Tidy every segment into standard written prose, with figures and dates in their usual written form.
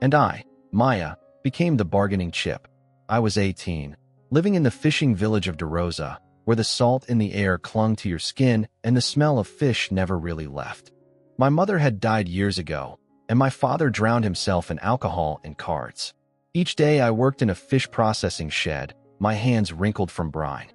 And I, Maya, became the bargaining chip. I was 18, living in the fishing village of DeRosa, where the salt in the air clung to your skin and the smell of fish never really left. My mother had died years ago, and my father drowned himself in alcohol and cards. Each day I worked in a fish processing shed, my hands wrinkled from brine.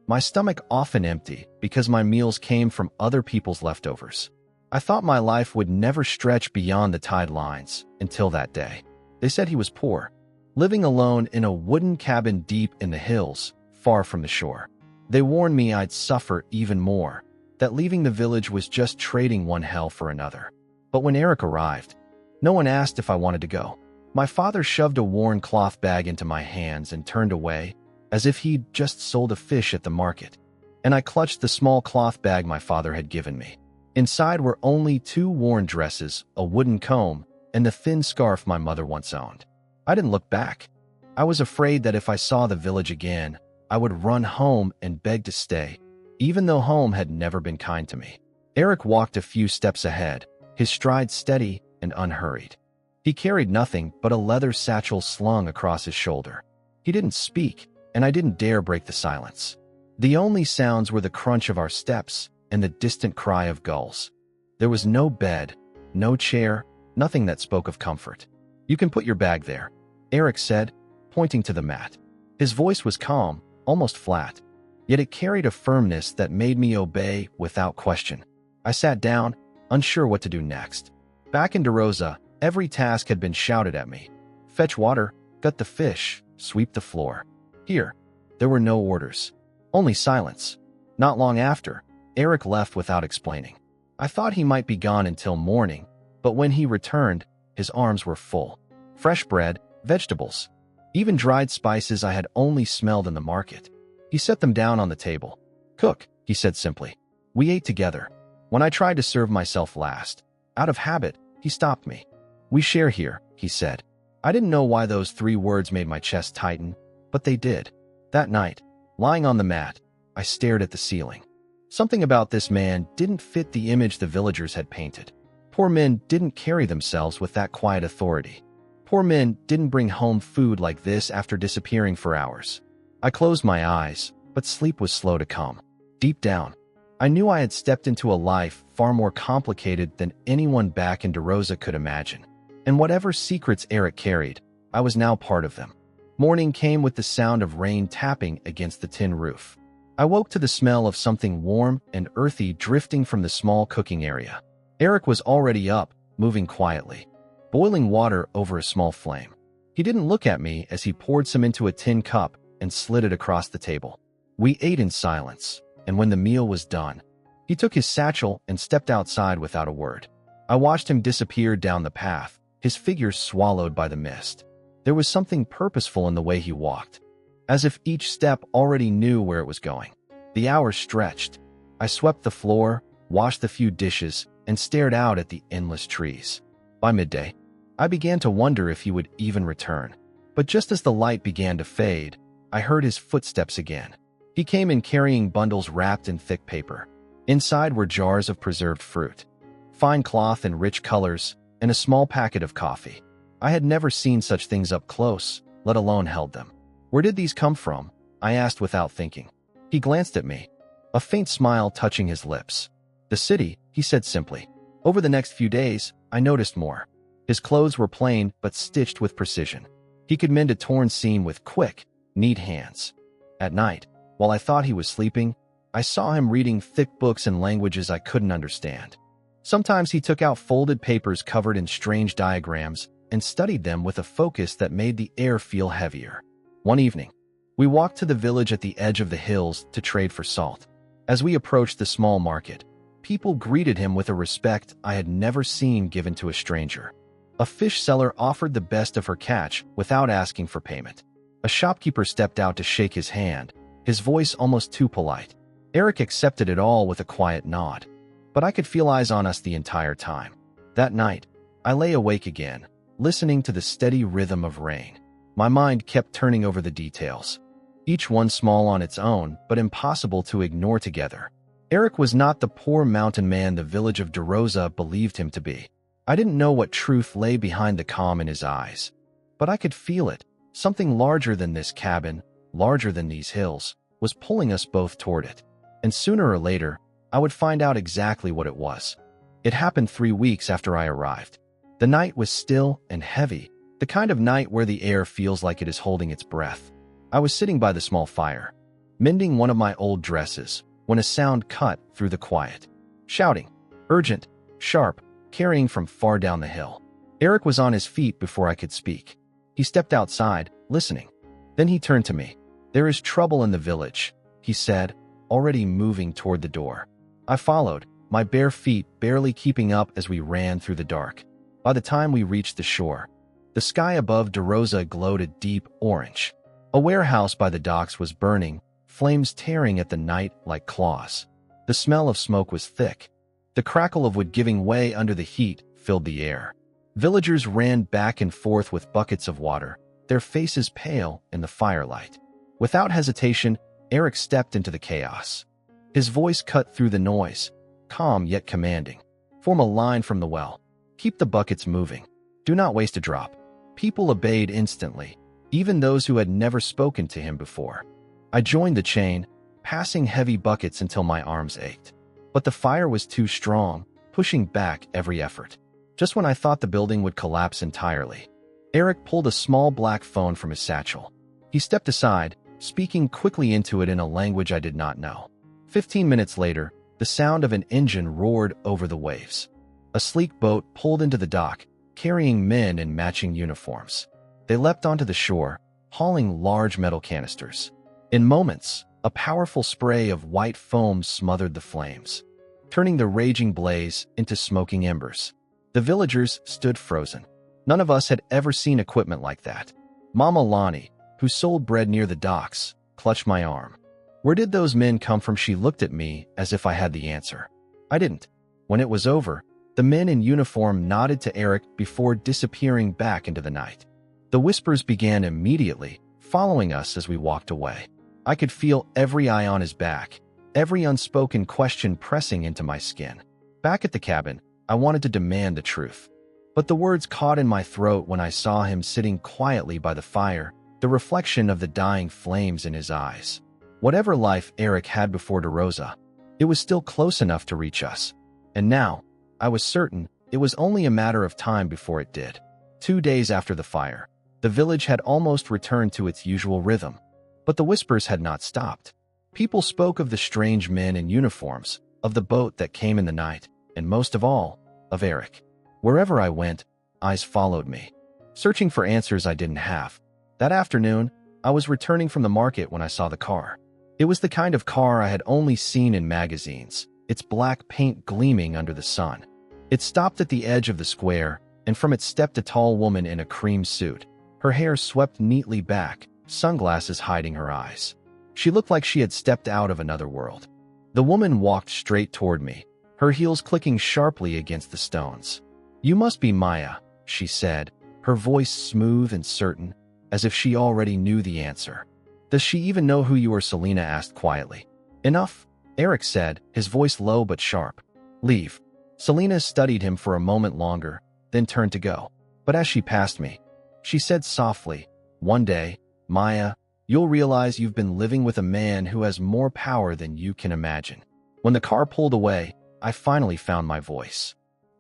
My stomach often empty because my meals came from other people's leftovers. I thought my life would never stretch beyond the tide lines until that day. They said he was poor, living alone in a wooden cabin deep in the hills, far from the shore. They warned me I'd suffer even more, that leaving the village was just trading one hell for another. But when Eric arrived, no one asked if I wanted to go. My father shoved a worn cloth bag into my hands and turned away, as if he'd just sold a fish at the market. And I clutched the small cloth bag my father had given me. Inside were only 2 worn dresses, a wooden comb, and the thin scarf my mother once owned. I didn't look back. I was afraid that if I saw the village again, I would run home and beg to stay, even though home had never been kind to me. Eric walked a few steps ahead, his stride steady and unhurried. He carried nothing but a leather satchel slung across his shoulder. He didn't speak, and I didn't dare break the silence. The only sounds were the crunch of our steps and the distant cry of gulls. There was no bed, no chair, nothing that spoke of comfort. "You can put your bag there," Eric said, pointing to the mat. His voice was calm, almost flat, yet it carried a firmness that made me obey without question. I sat down, unsure what to do next. Back in DeRosa, every task had been shouted at me. Fetch water, gut the fish, sweep the floor. Here, there were no orders, only silence. Not long after, Eric left without explaining. I thought he might be gone until morning, but when he returned, his arms were full. Fresh bread, vegetables, even dried spices I had only smelled in the market. He set them down on the table. "Cook," he said simply. We ate together. When I tried to serve myself last, out of habit, he stopped me. "We share here," he said. I didn't know why those 3 words made my chest tighten, but they did. That night, lying on the mat, I stared at the ceiling. Something about this man didn't fit the image the villagers had painted. Poor men didn't carry themselves with that quiet authority. Poor men didn't bring home food like this after disappearing for hours. I closed my eyes, but sleep was slow to come. Deep down, I knew I had stepped into a life far more complicated than anyone back in DeRosa could imagine. And whatever secrets Eric carried, I was now part of them. Morning came with the sound of rain tapping against the tin roof. I woke to the smell of something warm and earthy drifting from the small cooking area. Eric was already up, moving quietly, boiling water over a small flame. He didn't look at me as he poured some into a tin cup and slid it across the table. We ate in silence, and when the meal was done, he took his satchel and stepped outside without a word. I watched him disappear down the path, his figure swallowed by the mist. There was something purposeful in the way he walked, as if each step already knew where it was going. The hours stretched. I swept the floor, washed the few dishes, and stared out at the endless trees. By midday, I began to wonder if he would even return. But just as the light began to fade, I heard his footsteps again. He came in carrying bundles wrapped in thick paper. Inside were jars of preserved fruit, fine cloth in rich colors, and a small packet of coffee. I had never seen such things up close, let alone held them. "Where did these come from?" I asked without thinking. He glanced at me, a faint smile touching his lips. "The city," he said simply. Over the next few days, I noticed more. His clothes were plain but stitched with precision. He could mend a torn seam with quick, neat hands. At night, while I thought he was sleeping, I saw him reading thick books in languages I couldn't understand. Sometimes he took out folded papers covered in strange diagrams and studied them with a focus that made the air feel heavier. One evening, we walked to the village at the edge of the hills to trade for salt. As we approached the small market, people greeted him with a respect I had never seen given to a stranger. A fish seller offered the best of her catch without asking for payment. A shopkeeper stepped out to shake his hand, his voice almost too polite. Eric accepted it all with a quiet nod, but I could feel eyes on us the entire time. That night, I lay awake again, listening to the steady rhythm of rain. My mind kept turning over the details, each one small on its own, but impossible to ignore together. Eric was not the poor mountain man the village of DeRosa believed him to be. I didn't know what truth lay behind the calm in his eyes, but I could feel it. Something larger than this cabin, larger than these hills, was pulling us both toward it. And sooner or later, I would find out exactly what it was. It happened 3 weeks after I arrived. The night was still and heavy, the kind of night where the air feels like it is holding its breath. I was sitting by the small fire, mending one of my old dresses, when a sound cut through the quiet. Shouting. Urgent, sharp, carrying from far down the hill. Eric was on his feet before I could speak. He stepped outside, listening. Then he turned to me. "There is trouble in the village," he said, already moving toward the door. I followed, my bare feet barely keeping up as we ran through the dark. By the time we reached the shore, the sky above DeRosa glowed a deep orange. A warehouse by the docks was burning, flames tearing at the night like claws. The smell of smoke was thick. The crackle of wood giving way under the heat filled the air. Villagers ran back and forth with buckets of water, their faces pale in the firelight. Without hesitation, Eric stepped into the chaos. His voice cut through the noise, calm yet commanding. "Form a line from the well. Keep the buckets moving. Do not waste a drop." People obeyed instantly, even those who had never spoken to him before. I joined the chain, passing heavy buckets until my arms ached. But the fire was too strong, pushing back every effort. Just when I thought the building would collapse entirely, Eric pulled a small black phone from his satchel. He stepped aside, speaking quickly into it in a language I did not know. 15 minutes later, the sound of an engine roared over the waves. A sleek boat pulled into the dock, carrying men in matching uniforms. They leapt onto the shore, hauling large metal canisters. In moments, a powerful spray of white foam smothered the flames, turning the raging blaze into smoking embers. The villagers stood frozen. None of us had ever seen equipment like that. Mama Lonnie, who sold bread near the docks, clutched my arm. "Where did those men come from?" She looked at me as if I had the answer. I didn't. When it was over, the men in uniform nodded to Eric before disappearing back into the night. The whispers began immediately, following us as we walked away. I could feel every eye on his back, every unspoken question pressing into my skin. Back at the cabin, I wanted to demand the truth. But the words caught in my throat when I saw him sitting quietly by the fire, the reflection of the dying flames in his eyes. Whatever life Eric had before DeRosa, it was still close enough to reach us. And now, I was certain it was only a matter of time before it did. 2 days after the fire, the village had almost returned to its usual rhythm. But the whispers had not stopped. People spoke of the strange men in uniforms, of the boat that came in the night, and most of all, of Eric. Wherever I went, eyes followed me, searching for answers I didn't have. That afternoon, I was returning from the market when I saw the car. It was the kind of car I had only seen in magazines, its black paint gleaming under the sun. It stopped at the edge of the square, and from it stepped a tall woman in a cream suit, her hair swept neatly back, sunglasses hiding her eyes. She looked like she had stepped out of another world. The woman walked straight toward me, her heels clicking sharply against the stones. "You must be Maya," she said, her voice smooth and certain, as if she already knew the answer. "Does she even know who you are?" Selena asked quietly. "Enough," Eric said, his voice low but sharp. "Leave." Selena studied him for a moment longer, then turned to go. But as she passed me, she said softly, "One day, Maya, you'll realize you've been living with a man who has more power than you can imagine." When the car pulled away, I finally found my voice.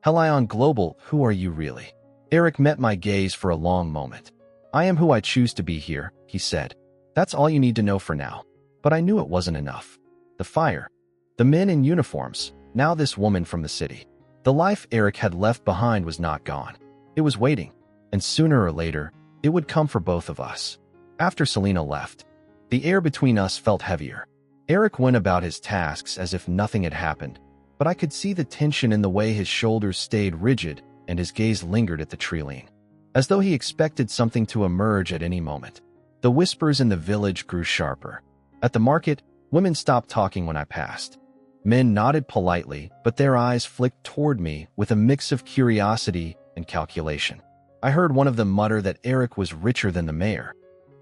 "Helion Global, who are you really?" Eric met my gaze for a long moment. "I am who I choose to be here," he said. "That's all you need to know for now." But I knew it wasn't enough. The fire, the men in uniforms, now this woman from the city. The life Eric had left behind was not gone. It was waiting, and sooner or later, it would come for both of us. After Selena left, the air between us felt heavier. Eric went about his tasks as if nothing had happened, but I could see the tension in the way his shoulders stayed rigid and his gaze lingered at the treeline, as though he expected something to emerge at any moment. The whispers in the village grew sharper. At the market, women stopped talking when I passed. Men nodded politely, but their eyes flicked toward me with a mix of curiosity and calculation. I heard one of them mutter that Eric was richer than the mayor,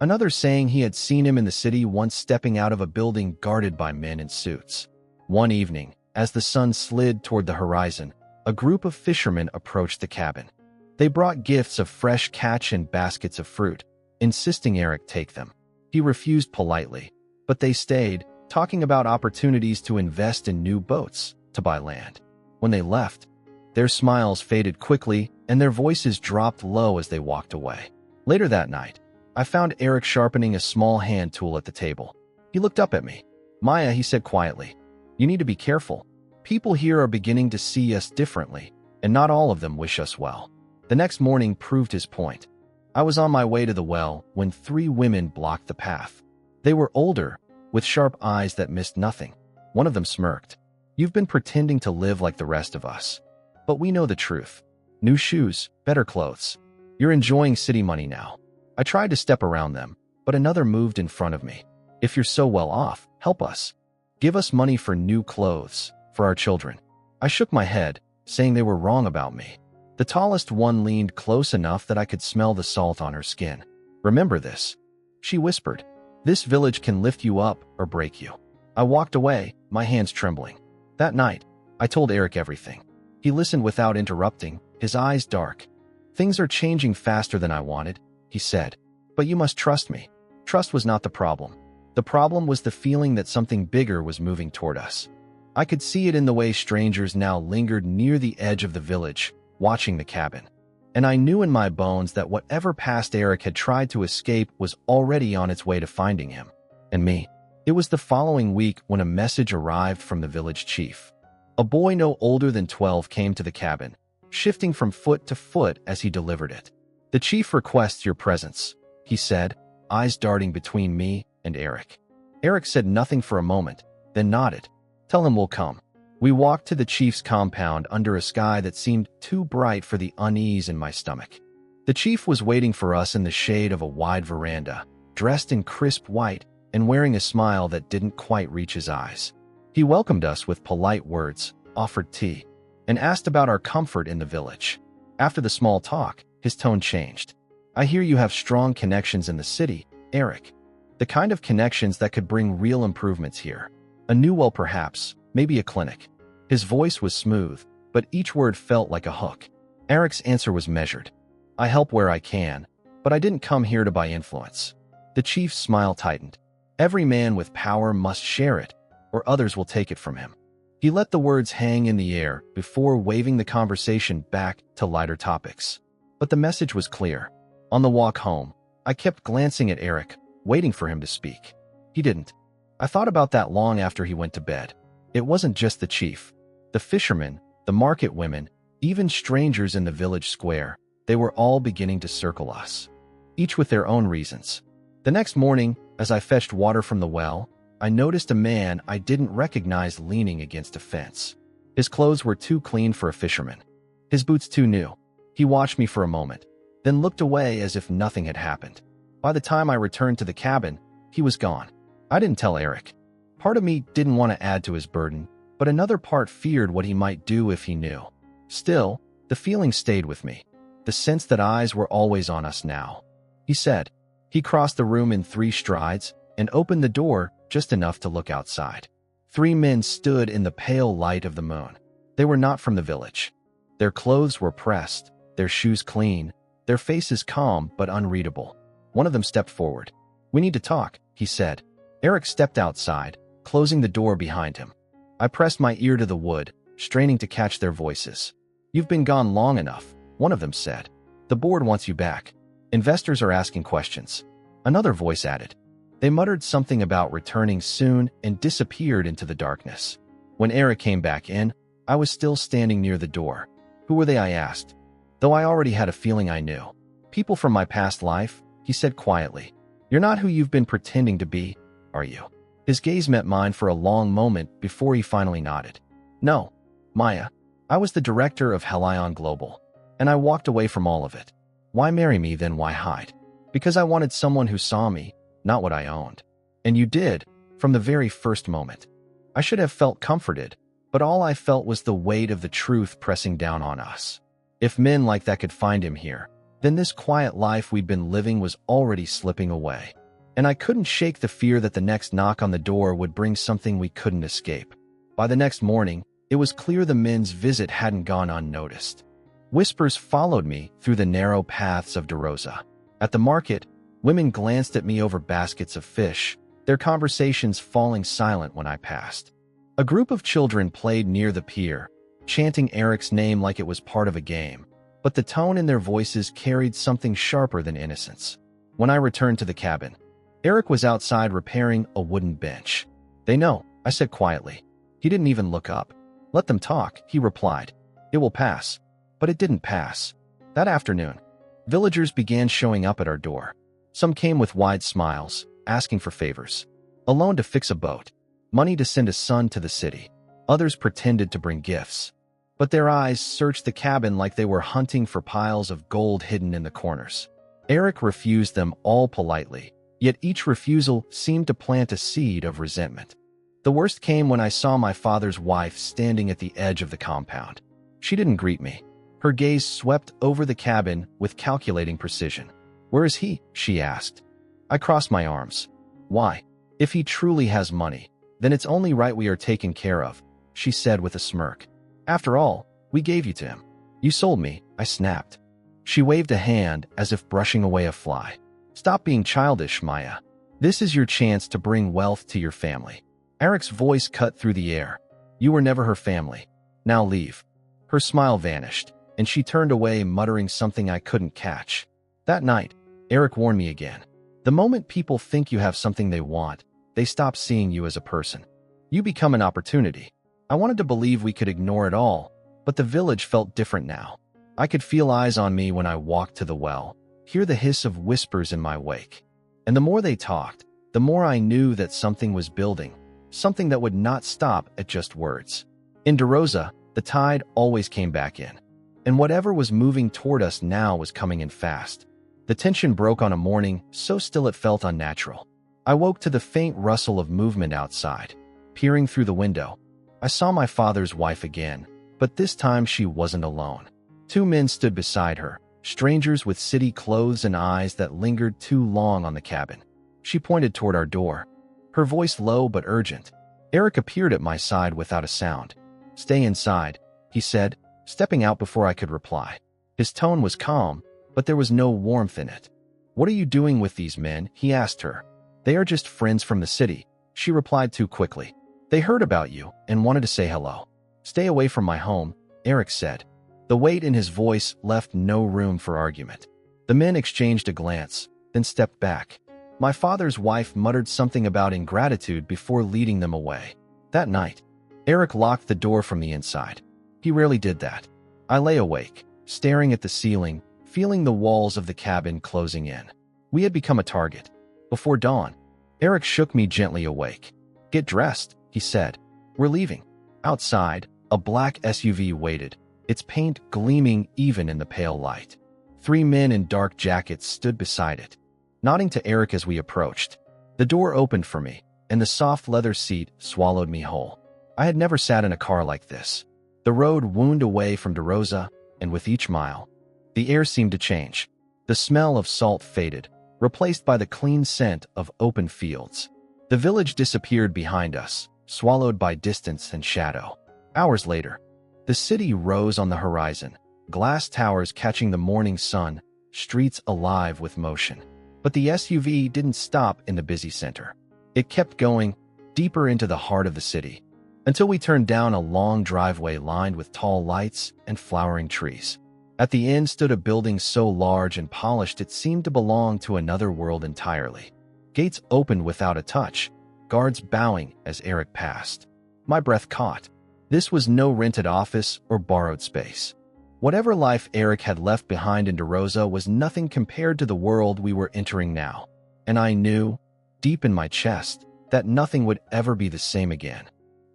another saying he had seen him in the city once stepping out of a building guarded by men in suits. One evening, as the sun slid toward the horizon, a group of fishermen approached the cabin. They brought gifts of fresh catch and baskets of fruit, insisting Eric take them. He refused politely, but they stayed, talking about opportunities to invest in new boats, to buy land. When they left, their smiles faded quickly and their voices dropped low as they walked away. Later that night, I found Eric sharpening a small hand tool at the table. He looked up at me. "Maya," he said quietly, "you need to be careful. People here are beginning to see us differently, and not all of them wish us well." The next morning proved his point. I was on my way to the well when 3 women blocked the path. They were older, with sharp eyes that missed nothing. One of them smirked. "You've been pretending to live like the rest of us. But we know the truth. New shoes, better clothes. You're enjoying city money now." I tried to step around them, but another moved in front of me. "If you're so well off, help us. Give us money for new clothes, for our children." I shook my head, saying they were wrong about me. The tallest one leaned close enough that I could smell the salt on her skin. "Remember this," she whispered. "This village can lift you up or break you." I walked away, my hands trembling. That night, I told Eric everything. He listened without interrupting, his eyes dark. "Things are changing faster than I wanted," he said. "But you must trust me." Trust was not the problem. The problem was the feeling that something bigger was moving toward us. I could see it in the way strangers now lingered near the edge of the village, watching the cabin. And I knew in my bones that whatever past Eric had tried to escape was already on its way to finding him. And me. It was the following week when a message arrived from the village chief. A boy no older than 12 came to the cabin, shifting from foot to foot as he delivered it. "The chief requests your presence," he said, eyes darting between me and Eric. Eric said nothing for a moment, then nodded. "Tell him we'll come." We walked to the chief's compound under a sky that seemed too bright for the unease in my stomach. The chief was waiting for us in the shade of a wide veranda, dressed in crisp white and wearing a smile that didn't quite reach his eyes. He welcomed us with polite words, offered tea, and asked about our comfort in the village. After the small talk, his tone changed. "I hear you have strong connections in the city, Eric. The kind of connections that could bring real improvements here. A new well perhaps, maybe a clinic." His voice was smooth, but each word felt like a hook. Eric's answer was measured. "I help where I can, but I didn't come here to buy influence." The chief's smile tightened. "Every man with power must share it, or others will take it from him." He let the words hang in the air before waving the conversation back to lighter topics. But the message was clear. On the walk home, I kept glancing at Eric, waiting for him to speak. He didn't. I thought about that long after he went to bed. It wasn't just the chief. The fishermen, the market women, even strangers in the village square, they were all beginning to circle us, each with their own reasons. The next morning, as I fetched water from the well, I noticed a man I didn't recognize leaning against a fence. His clothes were too clean for a fisherman, his boots too new. He watched me for a moment, then looked away as if nothing had happened. By the time I returned to the cabin, he was gone. I didn't tell Eric. Part of me didn't want to add to his burden, but another part feared what he might do if he knew. Still, the feeling stayed with me, the sense that eyes were always on us now. He said. He crossed the room in 3 strides and opened the door just enough to look outside. 3 men stood in the pale light of the moon. They were not from the village. Their clothes were pressed, their shoes clean, their faces calm but unreadable. One of them stepped forward. "We need to talk," he said. Eric stepped outside, closing the door behind him. I pressed my ear to the wood, straining to catch their voices. "You've been gone long enough," one of them said. "The board wants you back. Investors are asking questions." Another voice added. They muttered something about returning soon and disappeared into the darkness. When Eric came back in, I was still standing near the door. "Who were they?" I asked, though I already had a feeling I knew. "People from my past life," he said quietly. "You're not who you've been pretending to be, are you?" His gaze met mine for a long moment before he finally nodded. "No, Maya. I was the director of Helion Global, and I walked away from all of it. Why marry me, then why hide? Because I wanted someone who saw me, not what I owned. And you did, from the very first moment. I should have felt comforted, but all I felt was the weight of the truth pressing down on us. If men like that could find him here, then this quiet life we'd been living was already slipping away. And I couldn't shake the fear that the next knock on the door would bring something we couldn't escape. By the next morning, It was clear the men's visit hadn't gone unnoticed. Whispers followed me through the narrow paths of DeRosa. At the market, women glanced at me over baskets of fish, their conversations falling silent when I passed. A group of children played near the pier, chanting Eric's name like it was part of a game, but the tone in their voices carried something sharper than innocence. When I returned to the cabin, Eric was outside repairing a wooden bench. "They know," I said quietly. He didn't even look up. "Let them talk," he replied. "It will pass." But it didn't pass. That afternoon, villagers began showing up at our door. Some came with wide smiles, asking for favors. A loan to fix a boat, money to send a son to the city. Others pretended to bring gifts. But their eyes searched the cabin like they were hunting for piles of gold hidden in the corners. Eric refused them all politely, yet each refusal seemed to plant a seed of resentment. The worst came when I saw my father's wife standing at the edge of the compound. She didn't greet me. Her gaze swept over the cabin with calculating precision. "Where is he?" she asked. I crossed my arms. "Why? If he truly has money, then it's only right we are taken care of," she said with a smirk. "After all, we gave you to him." "You sold me," I snapped. She waved a hand as if brushing away a fly. "Stop being childish, Maya. This is your chance to bring wealth to your family." Eric's voice cut through the air. "You were never her family. Now leave." Her smile vanished, and she turned away, muttering something I couldn't catch. That night, Eric warned me again. The moment people think you have something they want, they stop seeing you as a person. You become an opportunity. I wanted to believe we could ignore it all, but the village felt different now. I could feel eyes on me when I walked to the well, hear the hiss of whispers in my wake. And the more they talked, the more I knew that something was building, something that would not stop at just words. In DeRosa, the tide always came back in, and whatever was moving toward us now was coming in fast. The tension broke on a morning so still it felt unnatural. I woke to the faint rustle of movement outside. Peering through the window, I saw my father's wife again, but this time she wasn't alone. Two men stood beside her, strangers with city clothes and eyes that lingered too long on the cabin. She pointed toward our door, her voice low but urgent. Eric appeared at my side without a sound. "Stay inside," he said, stepping out before I could reply. His tone was calm, but there was no warmth in it. "What are you doing with these men?" he asked her. "They are just friends from the city," she replied too quickly. "They heard about you and wanted to say hello." "Stay away from my home," Eric said. The weight in his voice left no room for argument. The men exchanged a glance, then stepped back. My father's wife muttered something about ingratitude before leading them away. That night, Eric locked the door from the inside. He rarely did that. I lay awake, staring at the ceiling, feeling the walls of the cabin closing in. We had become a target. Before dawn, Eric shook me gently awake. "Get dressed," he said. "We're leaving." Outside, a black SUV waited, its paint gleaming even in the pale light. Three men in dark jackets stood beside it, nodding to Eric as we approached. The door opened for me, and the soft leather seat swallowed me whole. I had never sat in a car like this. The road wound away from DeRosa, and with each mile, the air seemed to change. The smell of salt faded, replaced by the clean scent of open fields. The village disappeared behind us, swallowed by distance and shadow. Hours later, the city rose on the horizon, glass towers catching the morning sun, streets alive with motion. But the SUV didn't stop in the busy center. It kept going, deeper into the heart of the city, until we turned down a long driveway lined with tall lights and flowering trees. At the end stood a building so large and polished it seemed to belong to another world entirely. Gates opened without a touch, guards bowing as Eric passed. My breath caught. This was no rented office or borrowed space. Whatever life Eric had left behind in DeRosa was nothing compared to the world we were entering now. And I knew, deep in my chest, that nothing would ever be the same again.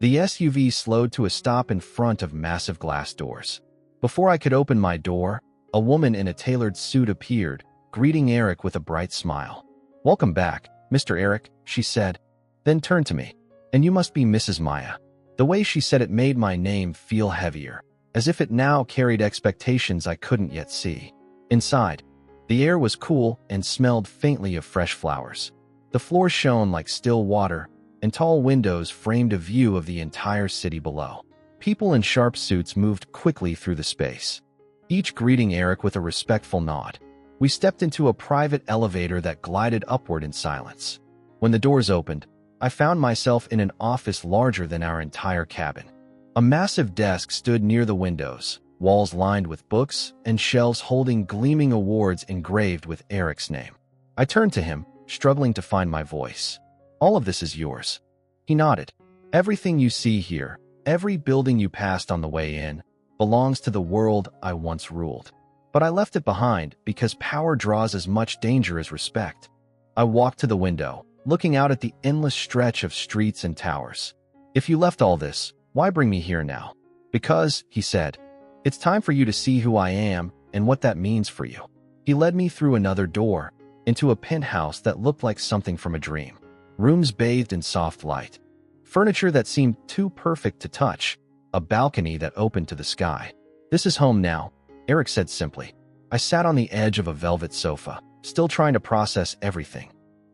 The SUV slowed to a stop in front of massive glass doors. Before I could open my door, a woman in a tailored suit appeared, greeting Eric with a bright smile. "Welcome back, Mr. Eric," she said, then turned to me. "And you must be Mrs. Maya." The way she said it made my name feel heavier, as if it now carried expectations I couldn't yet see. Inside, the air was cool and smelled faintly of fresh flowers. The floor shone like still water, and tall windows framed a view of the entire city below. People in sharp suits moved quickly through the space, each greeting Eric with a respectful nod. We stepped into a private elevator that glided upward in silence. When the doors opened, I found myself in an office larger than our entire cabin. A massive desk stood near the windows, walls lined with books, and shelves holding gleaming awards engraved with Eric's name. I turned to him, struggling to find my voice. "All of this is yours." He nodded. "Everything you see here, every building you passed on the way in, belongs to the world I once ruled. But I left it behind because power draws as much danger as respect." I walked to the window, looking out at the endless stretch of streets and towers. "If you left all this, why bring me here now?" "Because," he said, "it's time for you to see who I am and what that means for you." He led me through another door, into a penthouse that looked like something from a dream. Rooms bathed in soft light. Furniture that seemed too perfect to touch. A balcony that opened to the sky. "This is home now," Eric said simply. I sat on the edge of a velvet sofa, still trying to process everything.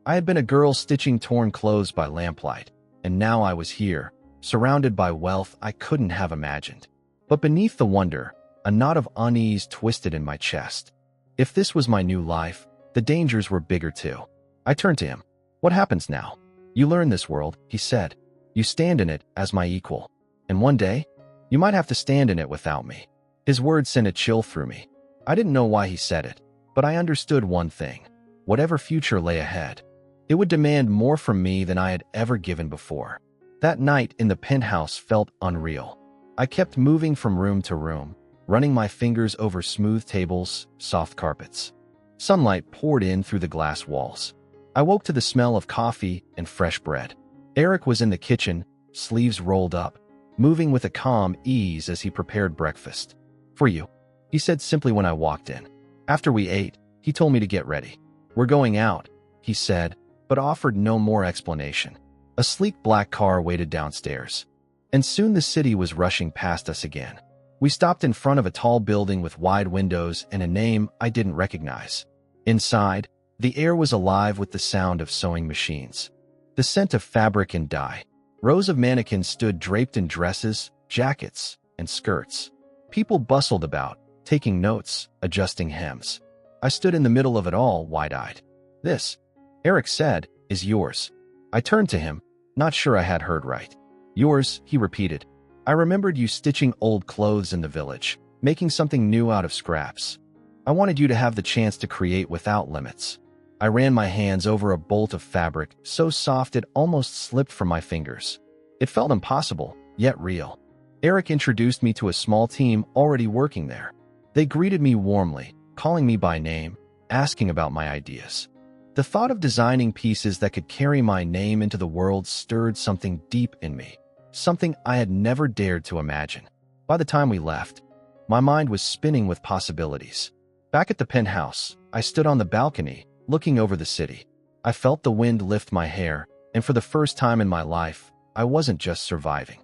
I had been a girl stitching torn clothes by lamplight, and now I was here, surrounded by wealth I couldn't have imagined. But beneath the wonder, a knot of unease twisted in my chest. If this was my new life, the dangers were bigger too. I turned to him. "What happens now?" "You learn this world," he said. "You stand in it as my equal. And one day, you might have to stand in it without me." His words sent a chill through me. I didn't know why he said it, but I understood one thing. Whatever future lay ahead, it would demand more from me than I had ever given before. That night in the penthouse felt unreal. I kept moving from room to room, running my fingers over smooth tables, soft carpets. Sunlight poured in through the glass walls. I woke to the smell of coffee and fresh bread. Eric was in the kitchen, sleeves rolled up, moving with a calm ease as he prepared breakfast. "For you," he said simply when I walked in. After we ate, he told me to get ready. "We're going out," he said, but offered no more explanation. A sleek black car waited downstairs, and soon the city was rushing past us again. We stopped in front of a tall building with wide windows and a name I didn't recognize. Inside, the air was alive with the sound of sewing machines, the scent of fabric and dye. Rows of mannequins stood draped in dresses, jackets, and skirts. People bustled about, taking notes, adjusting hems. I stood in the middle of it all, wide-eyed. "This," Eric said, "is yours." I turned to him, not sure I had heard right. "Yours," he repeated. "I remembered you stitching old clothes in the village, making something new out of scraps. I wanted you to have the chance to create without limits." I ran my hands over a bolt of fabric, so soft it almost slipped from my fingers. It felt impossible, yet real. Eric introduced me to a small team already working there. They greeted me warmly, calling me by name, asking about my ideas. The thought of designing pieces that could carry my name into the world stirred something deep in me, something I had never dared to imagine. By the time we left, my mind was spinning with possibilities. Back at the penthouse, I stood on the balcony, looking over the city. I felt the wind lift my hair, and for the first time in my life, I wasn't just surviving.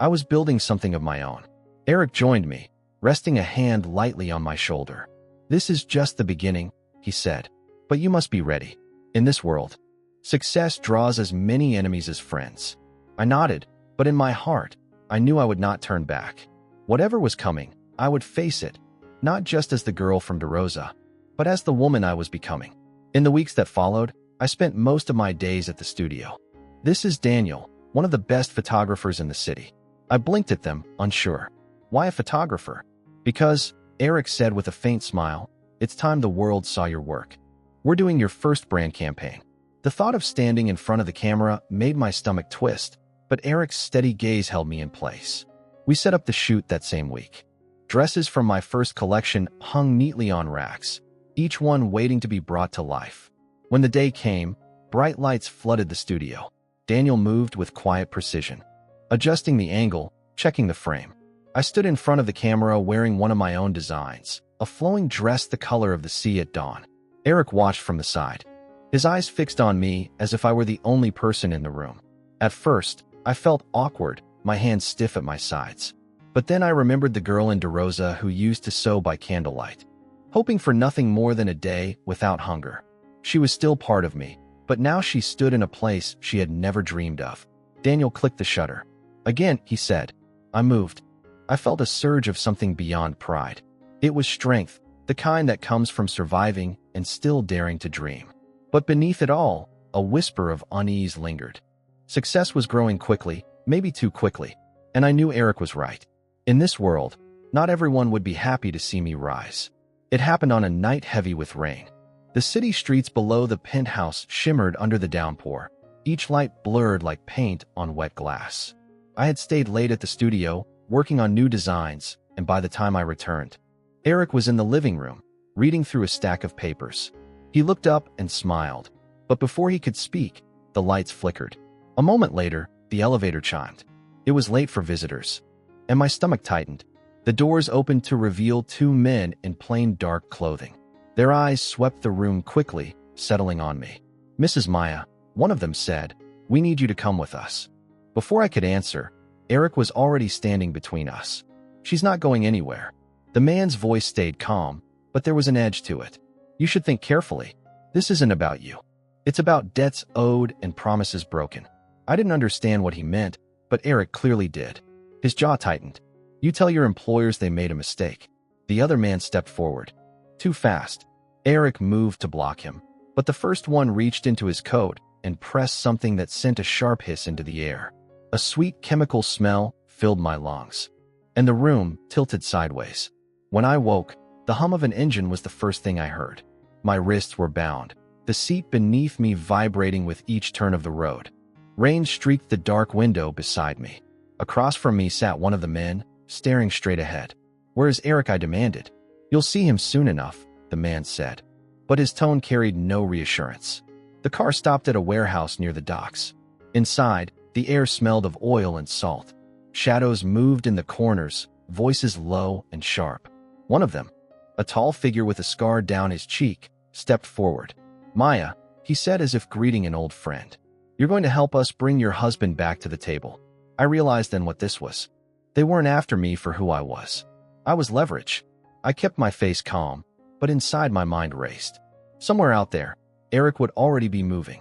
I was building something of my own. Eric joined me, resting a hand lightly on my shoulder. "This is just the beginning," he said. "But you must be ready. In this world, success draws as many enemies as friends." I nodded, but in my heart, I knew I would not turn back. Whatever was coming, I would face it, not just as the girl from DeRosa, but as the woman I was becoming. In the weeks that followed, I spent most of my days at the studio. "This is Daniel, one of the best photographers in the city." I blinked at them, unsure. "Why a photographer?" "Because," Eric said with a faint smile, "it's time the world saw your work. We're doing your first brand campaign." The thought of standing in front of the camera made my stomach twist, but Eric's steady gaze held me in place. We set up the shoot that same week. Dresses from my first collection hung neatly on racks, each one waiting to be brought to life. When the day came, bright lights flooded the studio. Daniel moved with quiet precision, adjusting the angle, checking the frame. I stood in front of the camera wearing one of my own designs, a flowing dress the color of the sea at dawn. Eric watched from the side, his eyes fixed on me as if I were the only person in the room. At first, I felt awkward, my hands stiff at my sides. But then I remembered the girl in DeRosa who used to sew by candlelight, hoping for nothing more than a day without hunger. She was still part of me, but now she stood in a place she had never dreamed of. Daniel clicked the shutter. "Again," he said. I moved. I felt a surge of something beyond pride. It was strength, the kind that comes from surviving and still daring to dream. But beneath it all, a whisper of unease lingered. Success was growing quickly, maybe too quickly, and I knew Eric was right. In this world, not everyone would be happy to see me rise. It happened on a night heavy with rain. The city streets below the penthouse shimmered under the downpour, each light blurred like paint on wet glass. I had stayed late at the studio, working on new designs, and by the time I returned, Eric was in the living room, reading through a stack of papers. He looked up and smiled, but before he could speak, the lights flickered. A moment later, the elevator chimed. It was late for visitors, and my stomach tightened. The doors opened to reveal two men in plain dark clothing. Their eyes swept the room quickly, settling on me. "Mrs. Maya," one of them said, "we need you to come with us." Before I could answer, Eric was already standing between us. "She's not going anywhere." The man's voice stayed calm, but there was an edge to it. "You should think carefully. This isn't about you. It's about debts owed and promises broken." I didn't understand what he meant, but Eric clearly did. His jaw tightened. "You tell your employers they made a mistake." The other man stepped forward. Too fast. Eric moved to block him, but the first one reached into his coat and pressed something that sent a sharp hiss into the air. A sweet chemical smell filled my lungs, and the room tilted sideways. When I woke, the hum of an engine was the first thing I heard. My wrists were bound, the seat beneath me vibrating with each turn of the road. Rain streaked the dark window beside me. Across from me sat one of the men, staring straight ahead. "Where is Eric?" I demanded. "You'll see him soon enough," the man said. But his tone carried no reassurance. The car stopped at a warehouse near the docks. Inside, the air smelled of oil and salt. Shadows moved in the corners, voices low and sharp. One of them, a tall figure with a scar down his cheek, stepped forward. "Maya," he said as if greeting an old friend. "You're going to help us bring your husband back to the table." I realized then what this was. They weren't after me for who I was. I was leverage. I kept my face calm, but inside my mind raced. Somewhere out there, Eric would already be moving.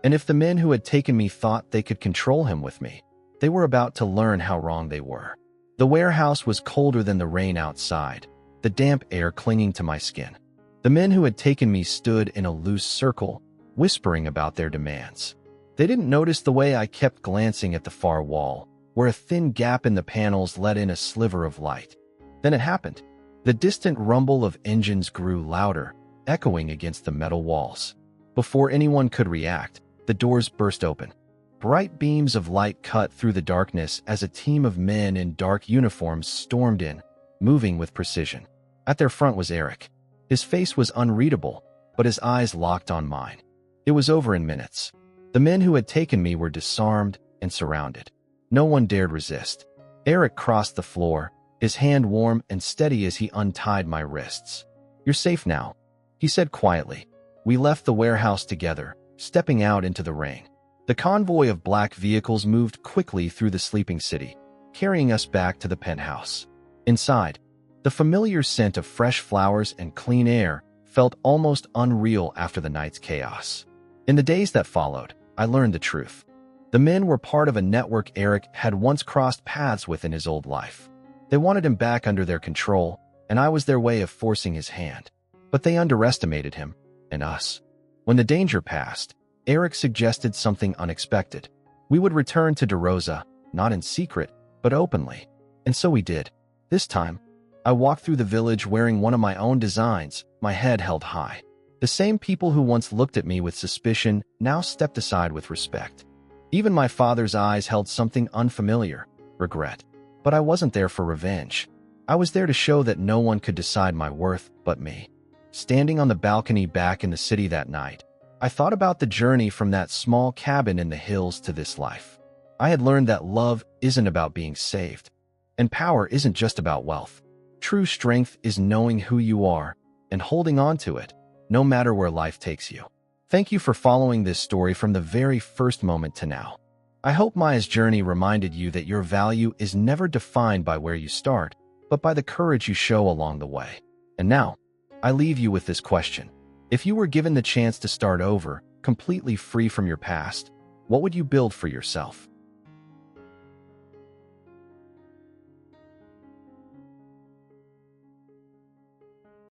And if the men who had taken me thought they could control him with me, they were about to learn how wrong they were. The warehouse was colder than the rain outside, the damp air clinging to my skin. The men who had taken me stood in a loose circle, whispering about their demands. They didn't notice the way I kept glancing at the far wall, where a thin gap in the panels let in a sliver of light. Then it happened. The distant rumble of engines grew louder, echoing against the metal walls. Before anyone could react, the doors burst open. Bright beams of light cut through the darkness as a team of men in dark uniforms stormed in, moving with precision. At their front was Eric. His face was unreadable, but his eyes locked on mine. It was over in minutes. The men who had taken me were disarmed and surrounded. No one dared resist. Eric crossed the floor, his hand warm and steady as he untied my wrists. "You're safe now," he said quietly. We left the warehouse together, stepping out into the rain. The convoy of black vehicles moved quickly through the sleeping city, carrying us back to the penthouse. Inside, the familiar scent of fresh flowers and clean air felt almost unreal after the night's chaos. In the days that followed, I learned the truth. The men were part of a network Eric had once crossed paths with in his old life. They wanted him back under their control, and I was their way of forcing his hand. But they underestimated him, and us. When the danger passed, Eric suggested something unexpected. We would return to DeRosa, not in secret, but openly. And so we did. This time, I walked through the village wearing one of my own designs, my head held high. The same people who once looked at me with suspicion now stepped aside with respect. Even my father's eyes held something unfamiliar, regret. But I wasn't there for revenge. I was there to show that no one could decide my worth but me. Standing on the balcony back in the city that night, I thought about the journey from that small cabin in the hills to this life. I had learned that love isn't about being saved, and power isn't just about wealth. True strength is knowing who you are and holding on to it, no matter where life takes you. Thank you for following this story from the very first moment to now. I hope Maya's journey reminded you that your value is never defined by where you start, but by the courage you show along the way. And now, I leave you with this question. If you were given the chance to start over, completely free from your past, what would you build for yourself?